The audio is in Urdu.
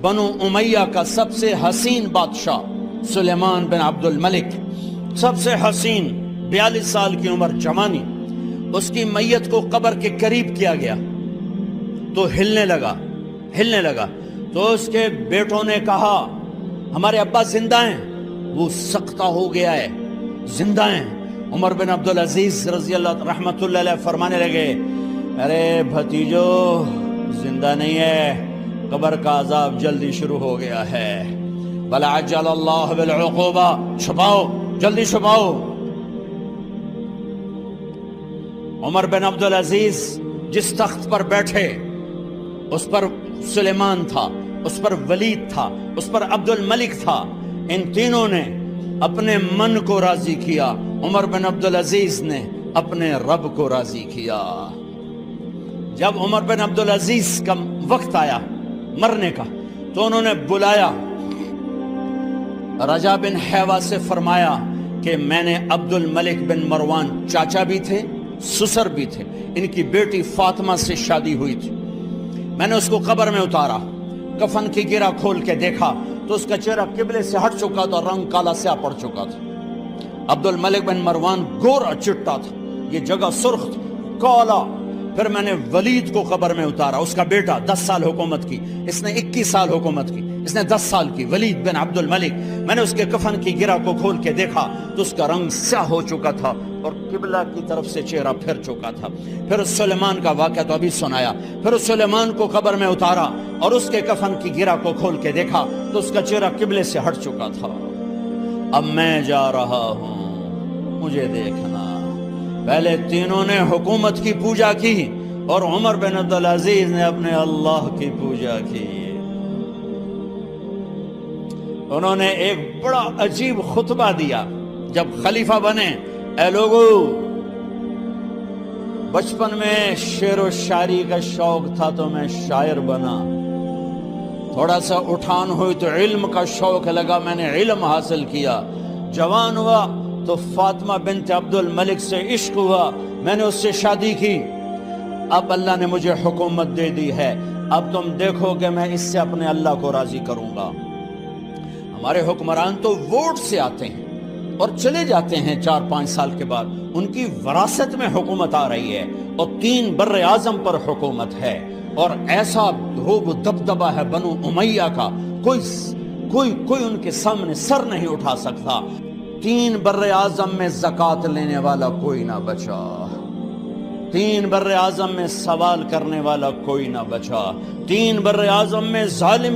بنو امیہ کا سب سے حسین بادشاہ سلیمان بن عبد الملک، سب سے حسین، 42 سال کی عمر، جوانی، اس کی میت کو قبر کے قریب کیا گیا تو ہلنے لگا تو اس کے بیٹوں نے کہا ہمارے ابا زندہ ہیں، وہ سختہ ہو گیا ہے، زندہ ہیں۔ عمر بن عبدالعزیز رضی اللہ رحمت اللہ علیہ فرمانے لگے ارے بھتیجو زندہ نہیں ہے، قبر کا عذاب جلدی شروع ہو گیا ہے، بل عجل اللہ بالعقوبہ، چھپاؤ، جلدی چھپاؤ۔ عمر بن عبدالعزیز جس تخت پر بیٹھے اس پر سلیمان تھا، اس پر ولید تھا، اس پر عبد الملک تھا، ان تینوں نے اپنے من کو راضی کیا، عمر بن عبدالعزیز نے اپنے رب کو راضی کیا۔ جب عمر بن عبدالعزیز کا وقت آیا مرنے کا تو انہوں نے بلایا رجا بن حیوہ سے، فرمایا کہ میں نے عبد الملک بن مروان، چاچا بھی تھے سسر بھی تھے، ان کی بیٹی فاطمہ سے شادی ہوئی تھی، میں نے اس کو قبر میں اتارا، کفن کی گرہ کھول کے دیکھا تو اس کا چہرہ قبلے سے ہٹ چکا تھا، رنگ کالا سیاہ پڑ چکا تھا۔ عبد الملک بن مروان گورا چٹا تھا، یہ جگہ سرخ تھی، کالا۔ پھر میں نے ولید کو قبر میں اتارا، اس کا بیٹا 10 سال حکومت کی، اس نے 21 سال حکومت کی، اس نے 10 سال کی، ولید بن عبد الملک۔ میں نے اس کے کفن کی گرہ کو کھول کے دیکھا تو اس کا رنگ سیاہ ہو چکا تھا اور قبلہ کی طرف سے چہرہ پھر چکا تھا۔ پھر سلیمان کا واقعہ تو ابھی سنایا، پھر سلیمان کو قبر میں اتارا اور اس کے کفن کی گرہ کو کھول کے دیکھا تو اس کا چہرہ قبلے سے ہٹ چکا تھا۔ اب میں جا رہا ہوں، مجھے دیکھنا۔ پہلے تینوں نے حکومت کی پوجا کی اور عمر بن عبدالعزیز نے اپنے اللہ کی پوجا کی۔ انہوں نے ایک بڑا عجیب خطبہ دیا جب خلیفہ بنے، اے لوگو، بچپن میں شعر و شاعری کا شوق تھا تو میں شاعر بنا، تھوڑا سا اٹھان ہوئی تو علم کا شوق لگا، میں نے علم حاصل کیا، جوان ہوا تو فاطمہ بنت عبد الملک سے عشق ہوا، میں نے اس سے شادی کی، اب اللہ نے مجھے حکومت دے دی ہے، اب تم دیکھو کہ میں اس سے اپنے اللہ کو راضی کروں گا۔ ہمارے حکمران تو ووٹ سے آتے ہیں اور چلے جاتے ہیں 4-5 سال کے بعد، ان کی وراثت میں حکومت آ رہی ہے اور 3 بر اعظم پر حکومت ہے، اور ایسا روب دبدبہ ہے بنو امیہ کا، کوئی ان کے سامنے سر نہیں اٹھا سکتا۔ 3 بر اعظم میں زکوٰۃ لینے والا کوئی نہ بچا، 3 بر اعظم میں سوال کرنے والا کوئی نہ بچا، 3 بر اعظم میں ظالم